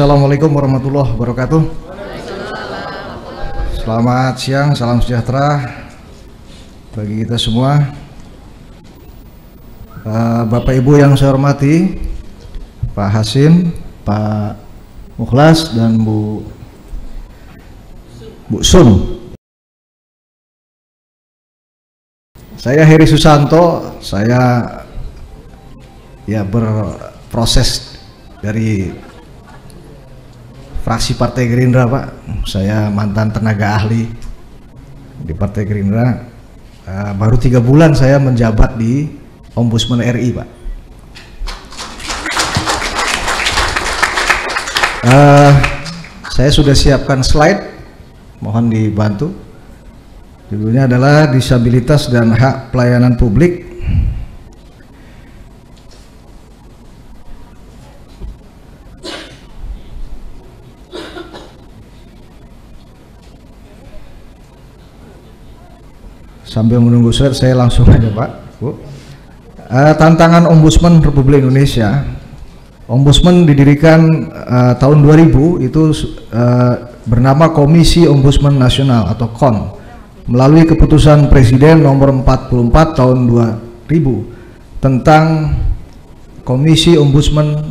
Assalamualaikum warahmatullahi wabarakatuh. Selamat siang, salam sejahtera bagi kita semua. Bapak Ibu yang saya hormati, Pak Hasim, Pak Mukhlas, dan Bu Sun. Saya Heri Susanto, saya berproses dari fraksi Partai Gerindra, Pak. Saya mantan tenaga ahli di Partai Gerindra. Baru 3 bulan saya menjabat di Ombudsman RI, Pak. Saya sudah siapkan slide, mohon dibantu. Judulnya adalah disabilitas dan hak pelayanan publik. Sambil menunggu slide, saya langsung aja, Pak, Bu. Tantangan Ombudsman Republik Indonesia. Ombudsman didirikan tahun 2000, itu bernama Komisi Ombudsman Nasional atau KON, melalui keputusan Presiden nomor 44 tahun 2000 tentang Komisi Ombudsman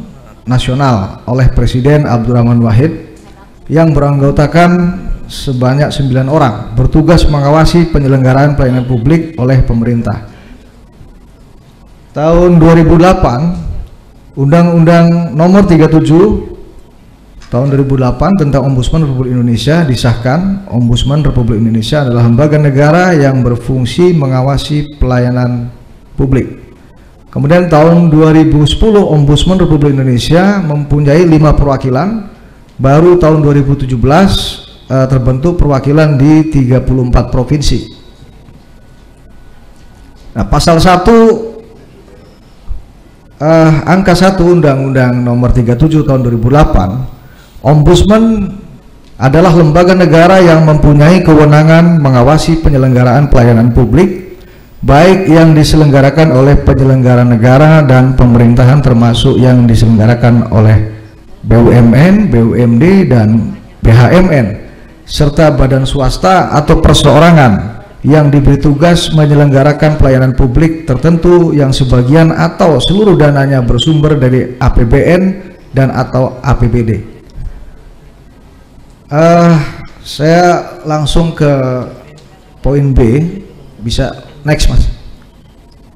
Nasional oleh Presiden Abdurrahman Wahid, yang beranggotakan sebanyak 9 orang, bertugas mengawasi penyelenggaraan pelayanan publik oleh pemerintah. Tahun 2008, Undang-Undang Nomor 37 Tahun 2008 tentang Ombudsman Republik Indonesia disahkan. Ombudsman Republik Indonesia adalah lembaga negara yang berfungsi mengawasi pelayanan publik. Kemudian tahun 2010 Ombudsman Republik Indonesia mempunyai 5 perwakilan. Baru tahun 2017 terbentuk perwakilan di 34 provinsi. Nah, pasal 1 angka 1 Undang-Undang Nomor 37 tahun 2008, Ombudsman adalah lembaga negara yang mempunyai kewenangan mengawasi penyelenggaraan pelayanan publik, baik yang diselenggarakan oleh penyelenggara negara dan pemerintahan, termasuk yang diselenggarakan oleh BUMN, BUMD, dan BHMN, serta badan swasta atau perseorangan yang diberi tugas menyelenggarakan pelayanan publik tertentu yang sebagian atau seluruh dananya bersumber dari APBN dan atau APBD. Saya langsung ke poin B, bisa next, Mas.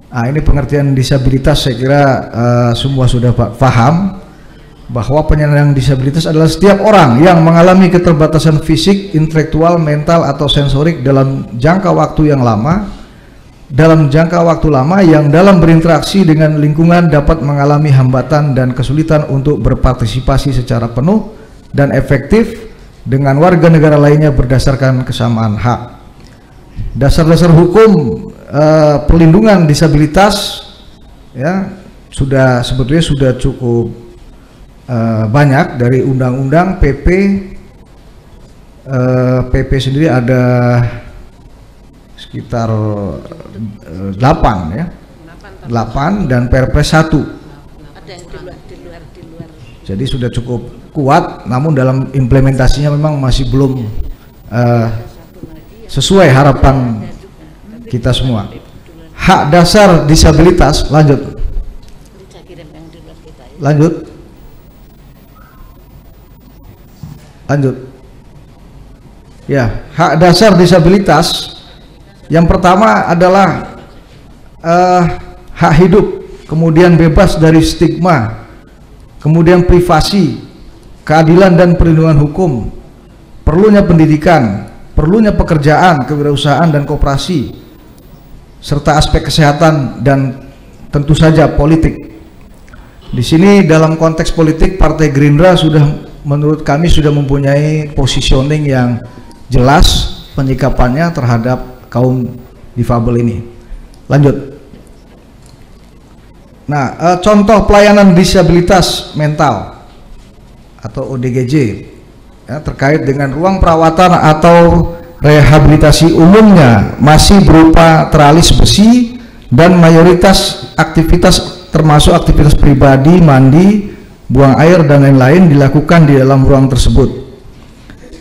Ini pengertian disabilitas, saya kira semua sudah paham bahwa penyandang disabilitas adalah setiap orang yang mengalami keterbatasan fisik, intelektual, mental, atau sensorik dalam jangka waktu lama yang dalam berinteraksi dengan lingkungan dapat mengalami hambatan dan kesulitan untuk berpartisipasi secara penuh dan efektif dengan warga negara lainnya berdasarkan kesamaan hak. Dasar-dasar hukum perlindungan disabilitas sebetulnya sudah cukup banyak, dari undang-undang, PP sendiri ada sekitar 8 dan Perpres 1. Jadi sudah cukup kuat, namun dalam implementasinya memang masih belum sesuai harapan kita semua. Hak dasar disabilitas, lanjut ya. Hak dasar disabilitas yang pertama adalah hak hidup, kemudian bebas dari stigma, kemudian privasi, keadilan dan perlindungan hukum, perlunya pendidikan, perlunya pekerjaan, kewirausahaan dan koperasi, serta aspek kesehatan dan tentu saja politik. Di sini dalam konteks politik, Partai Gerindra menurut kami sudah mempunyai positioning yang jelas penyikapannya terhadap kaum difabel ini. Lanjut. Nah, contoh pelayanan disabilitas mental atau ODGJ terkait dengan ruang perawatan atau rehabilitasi umumnya masih berupa teralis besi dan mayoritas aktivitas termasuk aktivitas pribadi, mandi, buang air dan lain-lain dilakukan di dalam ruang tersebut.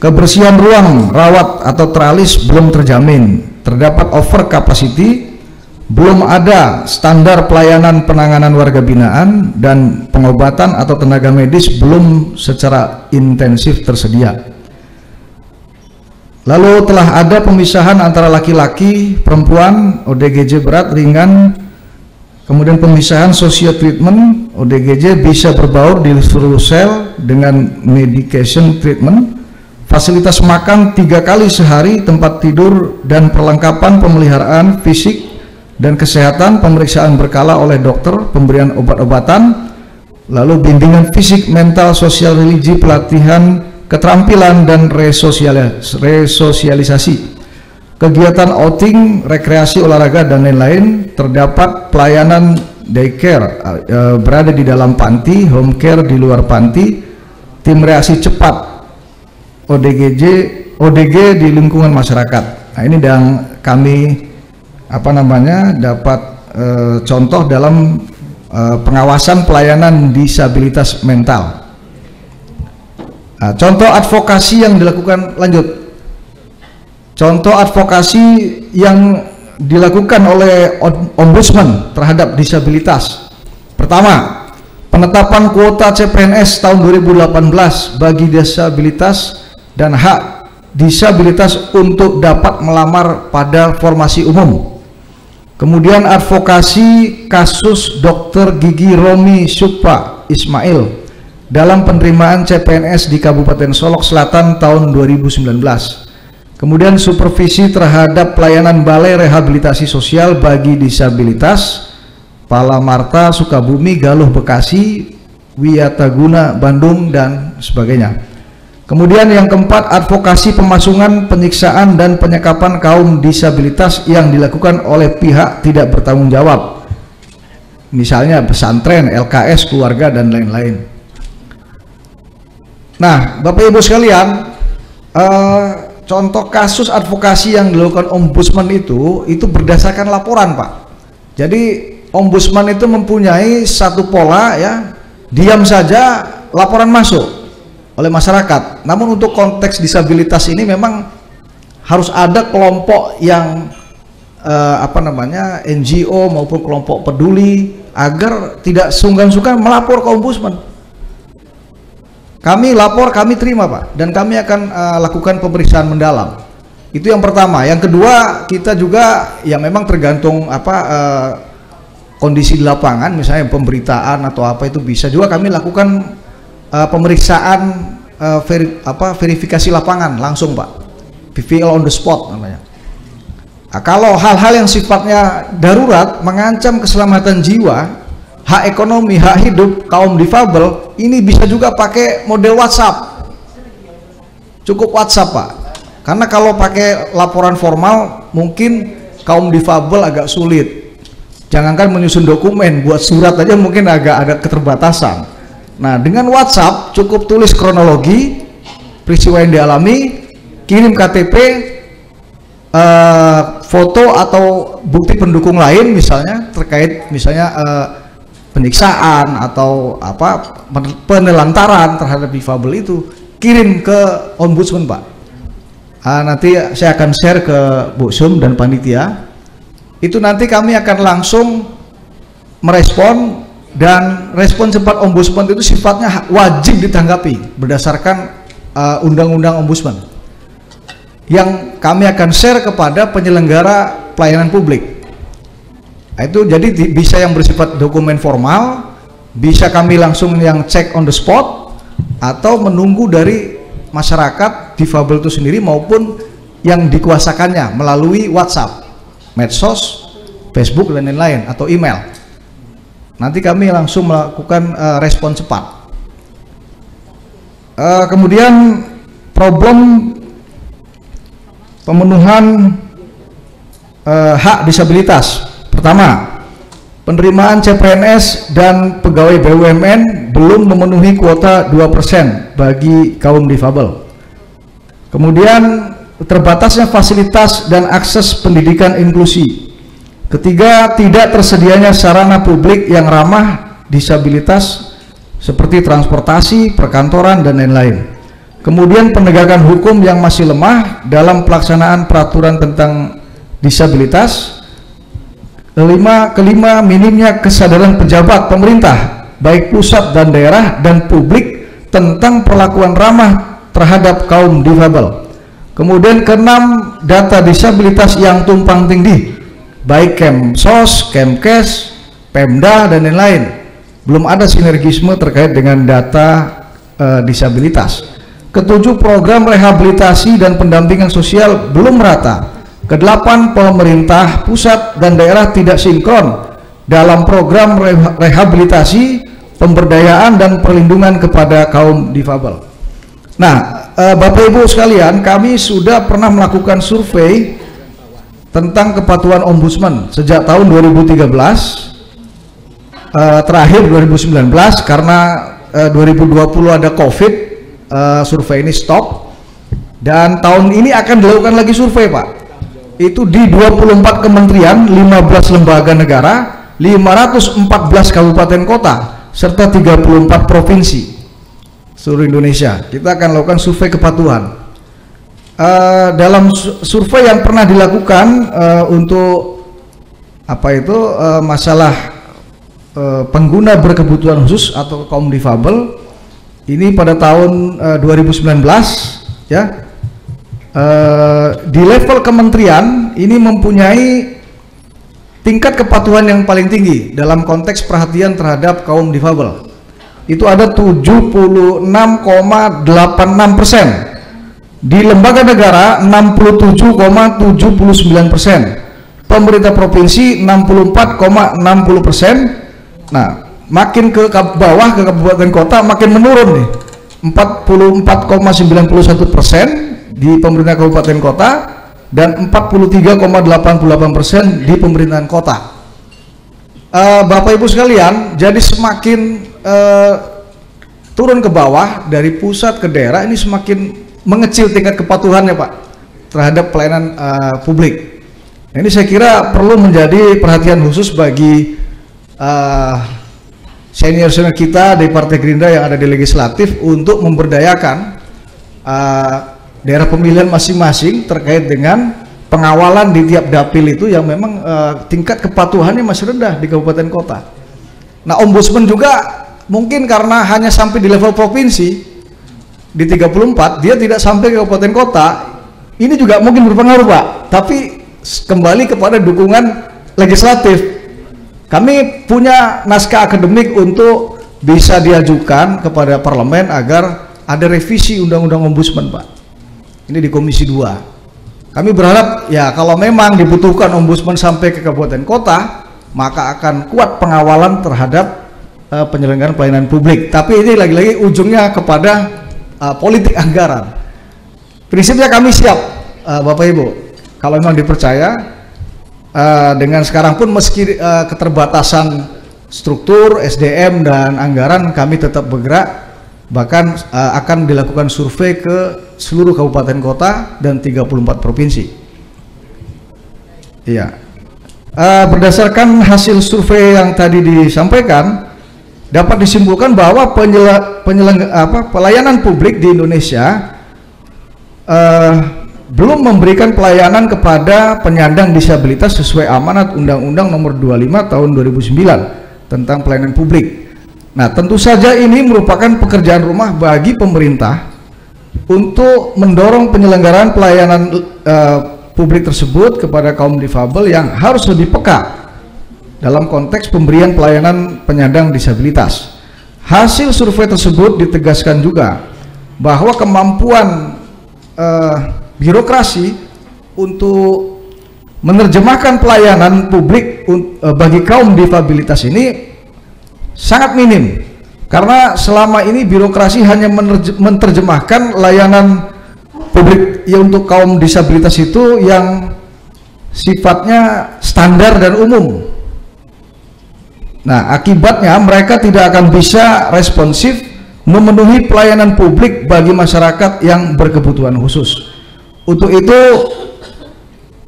Kebersihan ruang rawat atau teralis belum terjamin, terdapat over capacity, belum ada standar pelayanan penanganan warga binaan, dan pengobatan atau tenaga medis belum secara intensif tersedia. Lalu telah ada pemisahan antara laki-laki, perempuan, ODGJ berat, ringan, kemudian pemisahan socio treatment. ODGJ bisa berbaur di seluruh sel dengan medication treatment, fasilitas makan 3 kali sehari, tempat tidur, dan perlengkapan pemeliharaan fisik dan kesehatan, pemeriksaan berkala oleh dokter, pemberian obat-obatan, lalu bimbingan fisik, mental, sosial, religi, pelatihan, keterampilan, dan resosialisasi, kegiatan outing, rekreasi, olahraga, dan lain-lain. Terdapat pelayanan daycare berada di dalam panti, home care di luar panti, tim reaksi cepat ODG di lingkungan masyarakat. Nah, ini yang kami dapat contoh dalam pengawasan pelayanan disabilitas mental. Nah, contoh advokasi yang dilakukan, lanjut. Contoh advokasi yang dilakukan oleh Ombudsman terhadap disabilitas. Pertama, penetapan kuota CPNS tahun 2018 bagi disabilitas dan hak disabilitas untuk dapat melamar pada formasi umum. Kemudian advokasi kasus Dr. Gigi Romi Sukpa Ismail dalam penerimaan CPNS di Kabupaten Solok Selatan tahun 2019. Kemudian supervisi terhadap pelayanan Balai Rehabilitasi Sosial bagi Disabilitas Palamarta Sukabumi, Galuh Bekasi, Wiyataguna Bandung, dan sebagainya. Kemudian yang keempat, advokasi pemasungan, penyiksaan, dan penyekapan kaum disabilitas yang dilakukan oleh pihak tidak bertanggung jawab, misalnya pesantren, LKS, keluarga, dan lain-lain. Nah, Bapak Ibu sekalian, contoh kasus advokasi yang dilakukan Ombudsman itu berdasarkan laporan, Pak. Jadi Ombudsman itu mempunyai satu pola, ya, diam saja laporan masuk oleh masyarakat. Namun untuk konteks disabilitas ini memang harus ada kelompok yang NGO maupun kelompok peduli agar tidak sungkan-sungkan melapor ke Ombudsman. Kami lapor, kami terima, Pak, dan kami akan lakukan pemeriksaan mendalam. Itu yang pertama. Yang kedua, kita juga ya memang tergantung kondisi di lapangan, misalnya pemberitaan atau apa, itu bisa juga kami lakukan pemeriksaan verifikasi lapangan langsung, Pak, VVL on the spot namanya. Nah, kalau hal-hal yang sifatnya darurat, mengancam keselamatan jiwa, hak ekonomi, hak hidup kaum difabel, ini bisa juga pakai model WhatsApp. Cukup WhatsApp, Pak, karena kalau pakai laporan formal mungkin kaum difabel agak sulit. Jangankan menyusun dokumen, buat surat aja mungkin agak ada keterbatasan. Nah, dengan WhatsApp cukup tulis kronologi peristiwa yang dialami, kirim KTP, foto atau bukti pendukung lain misalnya terkait misalnya penyiksaan atau penelantaran terhadap difabel, itu kirim ke Ombudsman, Pak. Nanti saya akan share ke Bu Sum dan panitia. Itu nanti kami akan langsung merespon, dan respon cepat Ombudsman itu sifatnya wajib ditanggapi berdasarkan Undang-Undang Ombudsman yang kami akan share kepada penyelenggara pelayanan publik. Nah, itu jadi bisa yang bersifat dokumen formal, bisa kami langsung yang cek on the spot, atau menunggu dari masyarakat difabel itu sendiri maupun yang dikuasakannya melalui WhatsApp, medsos, Facebook, dan lain-lain, atau email. Nanti kami langsung melakukan respon cepat. Kemudian problem pemenuhan hak disabilitas. Pertama, penerimaan CPNS dan pegawai BUMN belum memenuhi kuota 2% bagi kaum difabel. Kemudian terbatasnya fasilitas dan akses pendidikan inklusi. Ketiga, tidak tersedianya sarana publik yang ramah disabilitas seperti transportasi, perkantoran, dan lain-lain. Kemudian penegakan hukum yang masih lemah dalam pelaksanaan peraturan tentang disabilitas. Kelima, minimnya kesadaran pejabat pemerintah, baik pusat dan daerah dan publik tentang perlakuan ramah terhadap kaum difabel. Kemudian keenam, data disabilitas yang tumpang tindih, baik Kemsos, Kemkes, Pemda, dan lain-lain. Belum ada sinergisme terkait dengan data disabilitas. Ketujuh, program rehabilitasi dan pendampingan sosial belum merata. Kedelapan, pemerintah pusat dan daerah tidak sinkron dalam program rehabilitasi, pemberdayaan, dan perlindungan kepada kaum difabel. Nah, Bapak Ibu sekalian, kami sudah pernah melakukan survei tentang kepatuhan ombudsman sejak tahun 2013, terakhir 2019 karena 2020 ada COVID, survei ini stop, dan tahun ini akan dilakukan lagi survei, Pak. Itu di 24 kementerian, 15 lembaga negara, 514 kabupaten kota, serta 34 provinsi seluruh Indonesia. Kita akan lakukan survei kepatuhan. Dalam survei yang pernah dilakukan untuk masalah pengguna berkebutuhan khusus atau kaum difabel, ini pada tahun 2019 ya, di level kementerian ini mempunyai tingkat kepatuhan yang paling tinggi dalam konteks perhatian terhadap kaum difabel. Itu ada 76,86%. Di lembaga negara 67,79%, pemerintah provinsi 64,60%. Nah, makin ke bawah ke kabupaten kota makin menurun nih, 44,91% di pemerintah kabupaten kota dan 43,88% di pemerintahan kota. Bapak Ibu sekalian, jadi semakin turun ke bawah dari pusat ke daerah, ini semakin mengecil tingkat kepatuhannya, Pak, terhadap pelayanan publik. Nah, ini saya kira perlu menjadi perhatian khusus bagi senior-senior kita di Partai Gerindra yang ada di legislatif untuk memberdayakan daerah pemilihan masing-masing terkait dengan pengawalan di tiap dapil itu yang memang tingkat kepatuhannya masih rendah di kabupaten kota. Nah, ombudsman juga mungkin karena hanya sampai di level provinsi di 34, dia tidak sampai ke kabupaten kota. Ini juga mungkin berpengaruh, Pak, tapi kembali kepada dukungan legislatif. Kami punya naskah akademik untuk bisa diajukan kepada parlemen agar ada revisi undang-undang ombudsman, Pak. Ini di Komisi 2. Kami berharap ya kalau memang dibutuhkan ombudsman sampai ke kabupaten kota, maka akan kuat pengawalan terhadap penyelenggaraan pelayanan publik. Tapi ini lagi-lagi ujungnya kepada politik anggaran. Prinsipnya kami siap, Bapak Ibu, kalau memang dipercaya dengan sekarang pun meski keterbatasan struktur, SDM, dan anggaran, kami tetap bergerak. Bahkan akan dilakukan survei ke seluruh kabupaten kota dan 34 provinsi. Iya. Berdasarkan hasil survei yang tadi disampaikan, dapat disimpulkan bahwa pelayanan publik di Indonesia belum memberikan pelayanan kepada penyandang disabilitas sesuai amanat Undang-Undang Nomor 25 Tahun 2009 tentang pelayanan publik. Nah, tentu saja ini merupakan pekerjaan rumah bagi pemerintah untuk mendorong penyelenggaraan pelayanan publik tersebut kepada kaum difabel yang harus lebih peka dalam konteks pemberian pelayanan penyandang disabilitas. Hasil survei tersebut ditegaskan juga bahwa kemampuan birokrasi untuk menerjemahkan pelayanan publik bagi kaum difabilitas ini sangat minim, karena selama ini birokrasi hanya menerjemahkan layanan publik ya untuk kaum disabilitas itu yang sifatnya standar dan umum. Nah, akibatnya mereka tidak akan bisa responsif memenuhi pelayanan publik bagi masyarakat yang berkebutuhan khusus. Untuk itu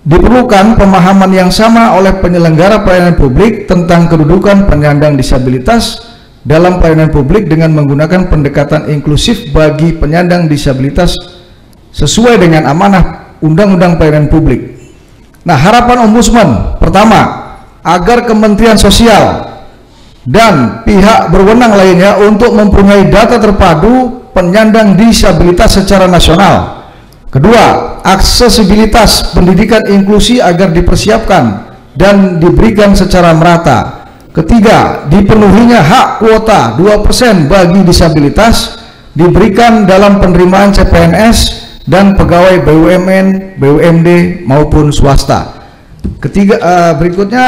diperlukan pemahaman yang sama oleh penyelenggara pelayanan publik tentang kedudukan penyandang disabilitas dalam pelayanan publik dengan menggunakan pendekatan inklusif bagi penyandang disabilitas sesuai dengan amanah Undang-Undang Pelayanan Publik. Nah, harapan Ombudsman pertama, agar Kementerian Sosial dan pihak berwenang lainnya untuk mempunyai data terpadu penyandang disabilitas secara nasional. Kedua, aksesibilitas pendidikan inklusi agar dipersiapkan dan diberikan secara merata. Ketiga, dipenuhinya hak kuota 2% bagi disabilitas diberikan dalam penerimaan CPNS dan pegawai BUMN, BUMD maupun swasta. Ketiga, berikutnya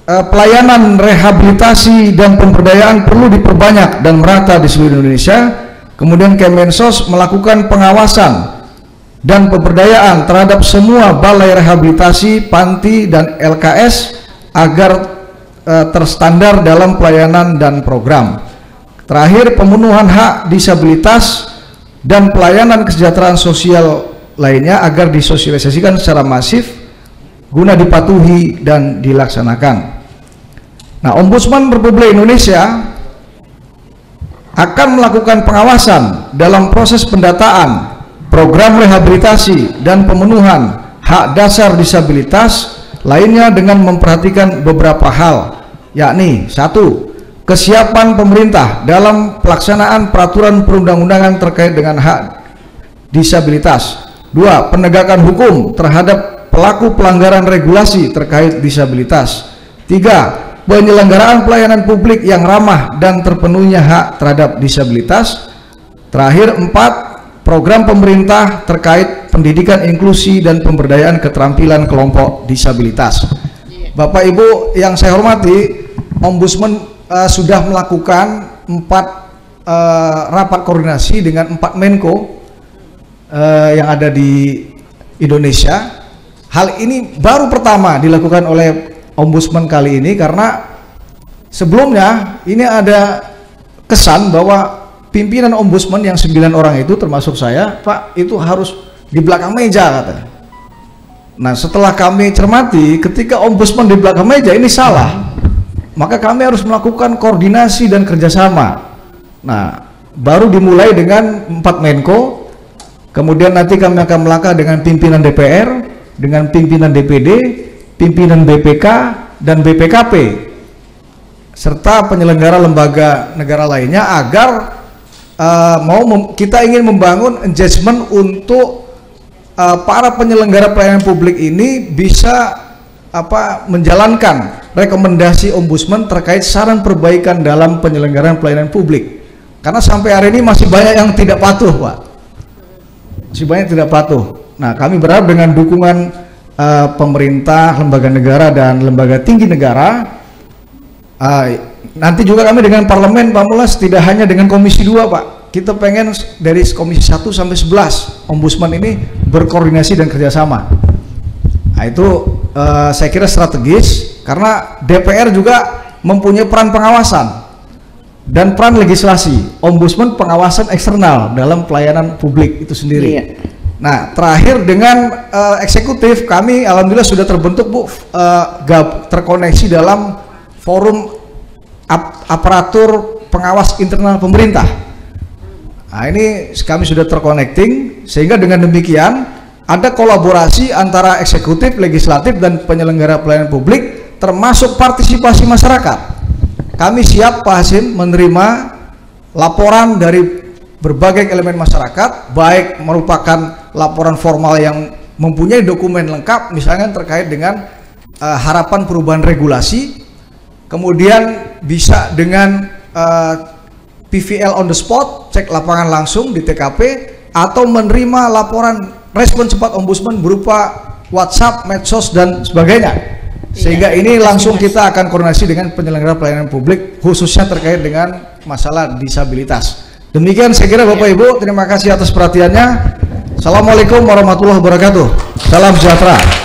pelayanan rehabilitasi dan pemberdayaan perlu diperbanyak dan merata di seluruh Indonesia. Kemudian Kemensos melakukan pengawasan dan pemberdayaan terhadap semua balai rehabilitasi, panti, dan LKS agar terstandar dalam pelayanan dan program. Terakhir, pemenuhan hak disabilitas dan pelayanan kesejahteraan sosial lainnya agar disosialisasikan secara masif guna dipatuhi dan dilaksanakan. Nah, Ombudsman Republik Indonesia akan melakukan pengawasan dalam proses pendataan program rehabilitasi dan pemenuhan hak dasar disabilitas lainnya dengan memperhatikan beberapa hal, yakni 1. Kesiapan pemerintah dalam pelaksanaan peraturan perundang-undangan terkait dengan hak disabilitas. 2. Penegakan hukum terhadap pelaku pelanggaran regulasi terkait disabilitas. 3. Penyelenggaraan pelayanan publik yang ramah dan terpenuhnya hak terhadap disabilitas. Terakhir, 4. Program pemerintah terkait pendidikan inklusi dan pemberdayaan keterampilan kelompok disabilitas. Bapak Ibu yang saya hormati, Ombudsman sudah melakukan 4 rapat koordinasi dengan 4 Menko yang ada di Indonesia. Hal ini baru pertama dilakukan oleh Ombudsman kali ini, karena sebelumnya ini ada kesan bahwa pimpinan Ombudsman yang 9 orang itu termasuk saya, Pak, itu harus di belakang meja katanya. Nah, setelah kami cermati, ketika Ombudsman di belakang meja ini salah, maka kami harus melakukan koordinasi dan kerjasama. Nah, baru dimulai dengan 4 Menko, kemudian nanti kami akan melangkah dengan pimpinan DPR, dengan pimpinan DPD, pimpinan BPK dan BPKP, serta penyelenggara lembaga negara lainnya, agar kita ingin membangun engagement untuk para penyelenggara pelayanan publik ini bisa menjalankan rekomendasi Ombudsman terkait saran perbaikan dalam penyelenggaraan pelayanan publik. Karena sampai hari ini masih banyak yang tidak patuh, Pak. Masih banyak yang tidak patuh. Nah, kami berharap dengan dukungan pemerintah, lembaga negara dan lembaga tinggi negara, nanti juga kami dengan parlemen, Pak Mulas, tidak hanya dengan Komisi 2, Pak. Kita pengen dari Komisi 1 sampai 11 Ombudsman ini berkoordinasi dan kerjasama. Nah, itu saya kira strategis, karena DPR juga mempunyai peran pengawasan dan peran legislasi. Ombudsman pengawasan eksternal dalam pelayanan publik itu sendiri. Iya. Nah, terakhir dengan eksekutif, kami alhamdulillah sudah terbentuk, Bu, terkoneksi dalam forum aparatur pengawas internal pemerintah. Nah, ini kami sudah terconnecting, sehingga dengan demikian ada kolaborasi antara eksekutif, legislatif, dan penyelenggara pelayanan publik, termasuk partisipasi masyarakat. Kami siap, Pak Hasim, menerima laporan dari berbagai elemen masyarakat, baik merupakan laporan formal yang mempunyai dokumen lengkap, misalnya terkait dengan harapan perubahan regulasi, kemudian bisa dengan PVL on the spot, cek lapangan langsung di TKP, atau menerima laporan respon cepat Ombudsman berupa WhatsApp, medsos, dan sebagainya. Sehingga ini langsung kita akan koordinasi dengan penyelenggara pelayanan publik, khususnya terkait dengan masalah disabilitas. Demikian saya kira, Bapak Ibu, terima kasih atas perhatiannya. Assalamualaikum warahmatullahi wabarakatuh. Salam sejahtera.